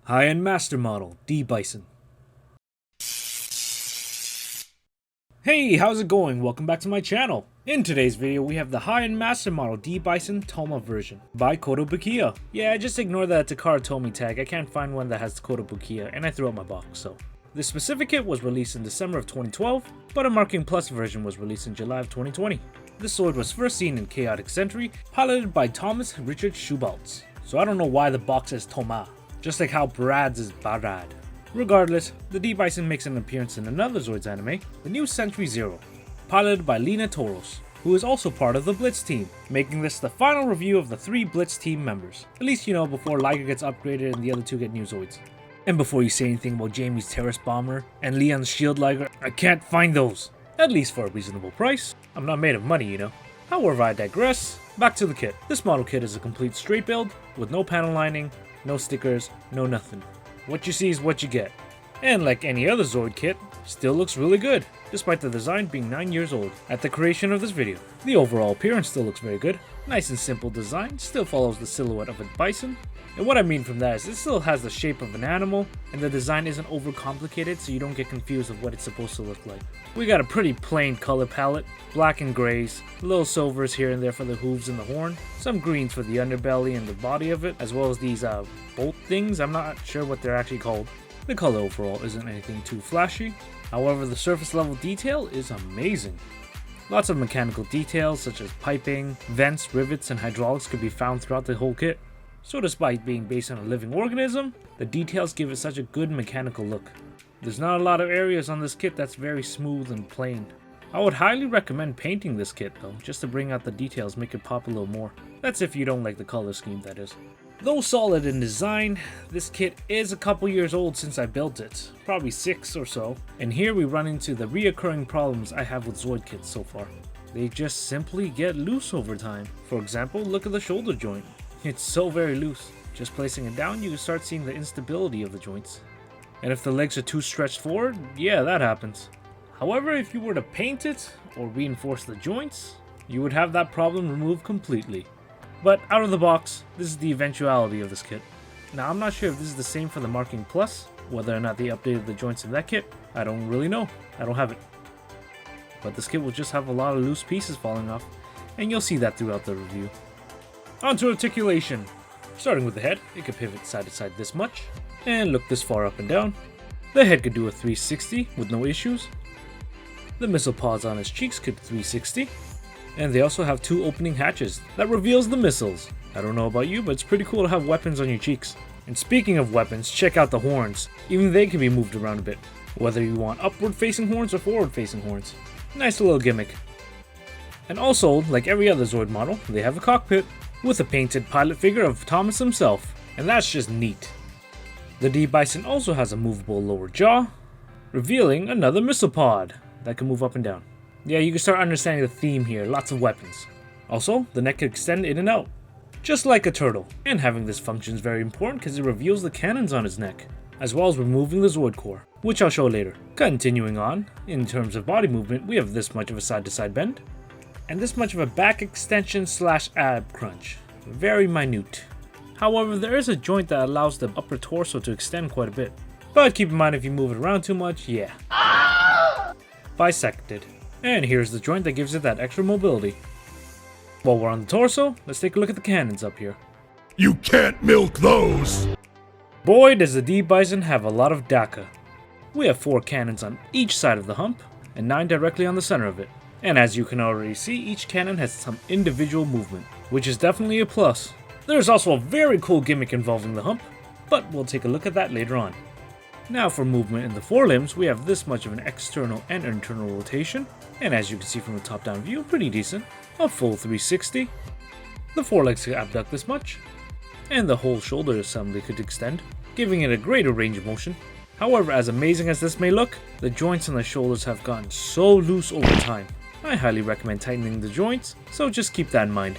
High-end master model, Dibison. Hey, how's it going? Welcome back to my channel. In today's video, we have the high-end master model Dibison Thoma version by Kotobukiya. Yeah, just ignore that Takara Tomy tag. I can't find one that has Kotobukiya, and I threw out my box, so. This specific kit was released in December of 2012, but a Marking Plus version was released in July of 2020. This sword was first seen in Chaotic Sentry, piloted by Thomas Richard Schubaltz. So I don't know why the box says Thoma, just like how Brad's is Barad. Regardless, the Dibison makes an appearance in another Zoids anime, the new Century Zero, piloted by Lina Toros, who is also part of the Blitz team, making this the final review of the 3 Blitz team members. At least you know before LiQWYD gets upgraded and the other 2 get new Zoids. And before you say anything about Jamie's Terrace Bomber and Leon's Shield Liger, I can't find those. At least for a reasonable price. I'm not made of money, you know. However, I digress. Back to the kit. This model kit is a complete straight build, with no panel lining, no stickers, no nothing. What you see is what you get. And like any other Zoid kit, still looks really good, despite the design being 9 years old at the creation of this video. The overall appearance still looks very good. Nice and simple design, still follows the silhouette of a bison. And what I mean from that is it still has the shape of an animal, and the design isn't overcomplicated so you don't get confused of what it's supposed to look like. We got a pretty plain color palette, black and grays, little silvers here and there for the hooves and the horn, some greens for the underbelly and the body of it, as well as these bolt things. I'm not sure what they're actually called. The color overall isn't anything too flashy, however the surface level detail is amazing. Lots of mechanical details such as piping, vents, rivets, and hydraulics could be found throughout the whole kit. So despite being based on a living organism, the details give it such a good mechanical look. There's not a lot of areas on this kit that's very smooth and plain. I would highly recommend painting this kit though, just to bring out the details, make it pop a little more. That's if you don't like the color scheme, that is. Though solid in design, this kit is a couple years old since I built it, probably 6 or so, and here we run into the reoccurring problems I have with Zoid kits so far. They just simply get loose over time. For example, look at the shoulder joint. It's so very loose. Just placing it down, you start seeing the instability of the joints. And if the legs are too stretched forward, yeah, that happens. However, if you were to paint it or reinforce the joints, you would have that problem removed completely. But out of the box, this is the eventuality of this kit. Now, I'm not sure if this is the same for the Marking Plus, whether or not they updated the joints in that kit. I don't really know. I don't have it. But this kit will just have a lot of loose pieces falling off, and you'll see that throughout the review. On to articulation. Starting with the head, it could pivot side to side this much, and look this far up and down. The head could do a 360 with no issues. The missile pods on its cheeks could 360. And they also have 2 opening hatches that reveals the missiles. I don't know about you, but it's pretty cool to have weapons on your cheeks. And speaking of weapons, check out the horns. Even they can be moved around a bit, whether you want upward facing horns or forward facing horns. Nice little gimmick. And also, like every other Zoid model, they have a cockpit with a painted pilot figure of Thomas himself, and that's just neat. The Dibison also has a movable lower jaw, revealing another missile pod that can move up and down. Yeah, you can start understanding the theme here, lots of weapons. Also, the neck can extend in and out, just like a turtle. And having this function is very important because it reveals the cannons on his neck, as well as removing the Zoid core, which I'll show later. Continuing on, in terms of body movement, we have this much of a side-to-side bend, and this much of a back extension / ab crunch. Very minute. However, there is a joint that allows the upper torso to extend quite a bit. But keep in mind if you move it around too much, yeah. Bisected. And here's the joint that gives it that extra mobility. While we're on the torso, let's take a look at the cannons up here. You can't milk those! Boy, does the Dibison have a lot of DACA. We have 4 cannons on each side of the hump, and 9 directly on the center of it. And as you can already see, each cannon has some individual movement, which is definitely a plus. There's also a very cool gimmick involving the hump, but we'll take a look at that later on. Now for movement in the forelimbs, we have this much of an external and internal rotation, and as you can see from the top down view, pretty decent, a full 360. The forelegs could abduct this much, and the whole shoulder assembly could extend, giving it a greater range of motion. However, as amazing as this may look, the joints on the shoulders have gotten so loose over time. I highly recommend tightening the joints, so just keep that in mind.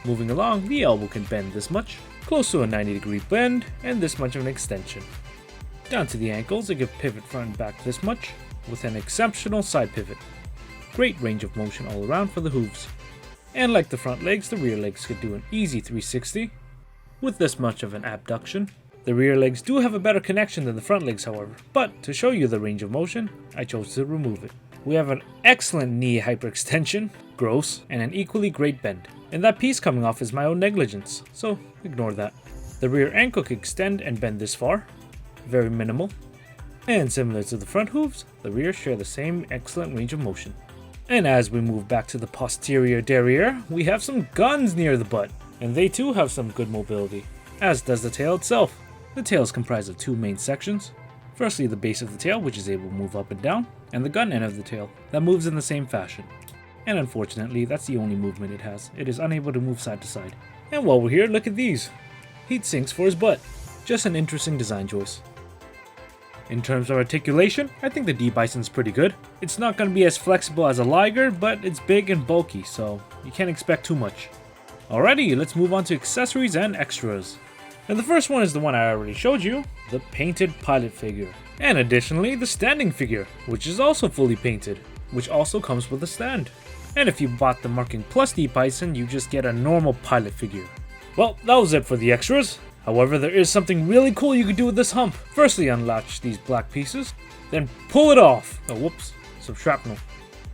Moving along, the elbow can bend this much, close to a 90-degree bend, and this much of an extension. Down to the ankles, it can pivot front and back this much, with an exceptional side pivot. Great range of motion all around for the hooves. And like the front legs, the rear legs could do an easy 360, with this much of an abduction, The rear legs do have a better connection than the front legs, however, but to show you the range of motion, I chose to remove it. We have an excellent knee hyperextension, gross, and an equally great bend. And that piece coming off is my own negligence, so ignore that. The rear ankle can extend and bend this far, very minimal. And similar to the front hooves, the rear share the same excellent range of motion. And as we move back to the posterior derriere, we have some guns near the butt, and they too have some good mobility, as does the tail itself. The tail is comprised of two main sections. Firstly, the base of the tail, which is able to move up and down, and the gun end of the tail, that moves in the same fashion. And unfortunately, that's the only movement it has. It is unable to move side to side. And while we're here, look at these. Heat sinks for his butt. Just an interesting design choice. In terms of articulation, I think the Dibison's pretty good. It's not going to be as flexible as a LiQWYD, but it's big and bulky, so you can't expect too much. Alrighty, let's move on to accessories and extras. And the first one is the one I already showed you, the painted pilot figure. And additionally, the standing figure, which is also fully painted, which also comes with a stand. And if you bought the Marking Plus Dibison, you just get a normal pilot figure. Well, that was it for the extras. However, there is something really cool you can do with this hump. Firstly, unlatch these black pieces, then pull it off. Oh, whoops, some shrapnel.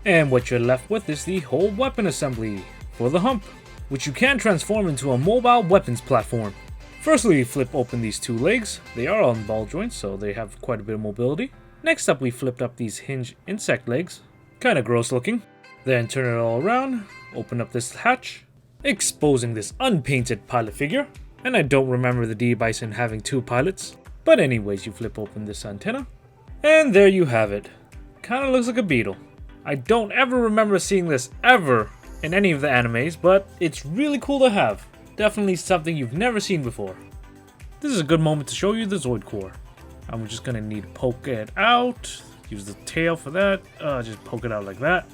And what you're left with is the whole weapon assembly for the hump, which you can transform into a mobile weapons platform. Firstly, flip open these two legs. They are on ball joints, so they have quite a bit of mobility. Next up, we flipped up these hinge insect legs. Kinda gross looking. Then turn it all around, open up this hatch, exposing this unpainted pilot figure. And I don't remember the Dibison having two pilots. But anyways, you flip open this antenna. And there you have it. Kinda looks like a beetle. I don't ever remember seeing this ever in any of the animes, but it's really cool to have. Definitely something you've never seen before. This is a good moment to show you the Zoid core. I'm just gonna need to poke it out. Use the tail for that. Just poke it out like that.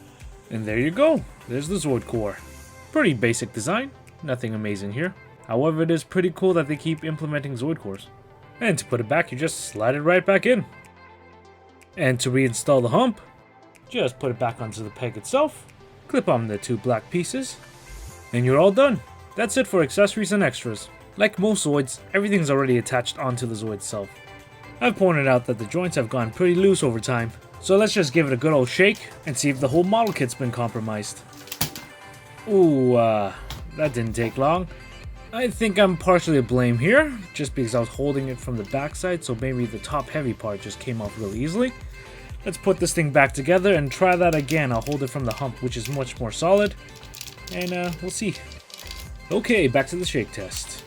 And there you go. There's the Zoid core. Pretty basic design. Nothing amazing here. However, it is pretty cool that they keep implementing Zoid cores. And to put it back, you just slide it right back in. And to reinstall the hump, just put it back onto the peg itself. Clip on the two black pieces. And you're all done. That's it for accessories and extras. Like most Zoids, everything's already attached onto the Zoid itself. I've pointed out that the joints have gone pretty loose over time, so let's just give it a good old shake and see if the whole model kit's been compromised. Ooh, that didn't take long. I think I'm partially to blame here, just because I was holding it from the backside, so maybe the top heavy part just came off really easily. Let's put this thing back together and try that again. I'll hold it from the hump, which is much more solid, and we'll see. Okay, back to the shake test.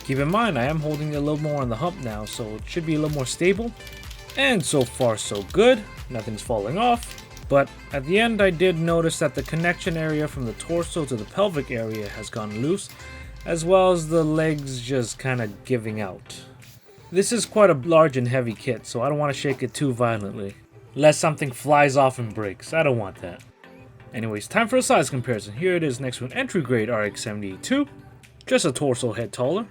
Keep in mind, I am holding it a little more on the hump now, so it should be a little more stable. And so far, so good. Nothing's falling off. But at the end, I did notice that the connection area from the torso to the pelvic area has gone loose, as well as the legs just kind of giving out. This is quite a large and heavy kit, so I don't want to shake it too violently, lest something flies off and breaks. I don't want that. Anyways, time for a size comparison. Here it is next to an entry grade RX-78-2, just a torso head taller.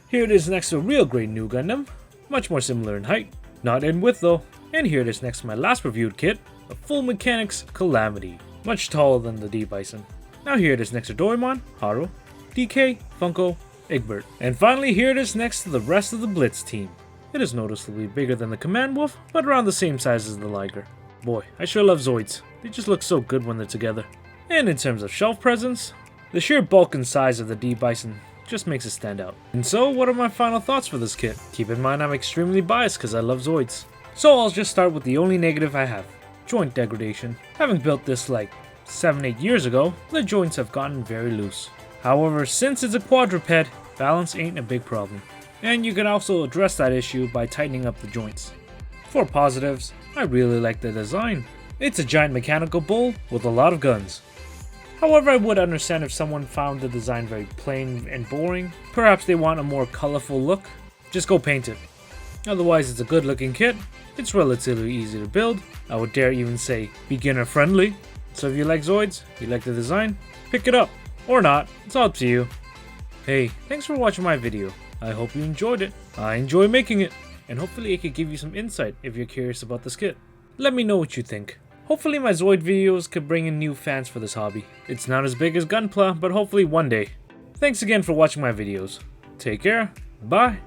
Here it is next to a real grade new Gundam, much more similar in height, not in width though. And here it is next to my last reviewed kit, a full mechanics Calamity, much taller than the Dibison. Now here it is next to Doraemon, Haru, DK, Funko, Egbert. And finally here it is next to the rest of the Blitz team. It is noticeably bigger than the Command Wolf, but around the same size as the LiQWYD. Boy, I sure love Zoids. They just look so good when they're together. And in terms of shelf presence, the sheer bulk and size of the Dibison just makes it stand out. And so, what are my final thoughts for this kit? Keep in mind I'm extremely biased because I love Zoids. So I'll just start with the only negative I have. Joint degradation. Having built this like 7-8 years ago, the joints have gotten very loose. However, since it's a quadruped, balance ain't a big problem. And you can also address that issue by tightening up the joints. For positives, I really like the design. It's a giant mechanical bull with a lot of guns. However, I would understand if someone found the design very plain and boring. Perhaps they want a more colorful look. Just go paint it. Otherwise, it's a good looking kit. It's relatively easy to build. I would dare even say beginner friendly. So if you like Zoids, you like the design, pick it up. Or not, it's all up to you. Hey, thanks for watching my video. I hope you enjoyed it. I enjoy making it. And hopefully it could give you some insight if you're curious about this kit. Let me know what you think. Hopefully my Zoid videos could bring in new fans for this hobby. It's not as big as Gunpla, but hopefully one day. Thanks again for watching my videos. Take care. Bye.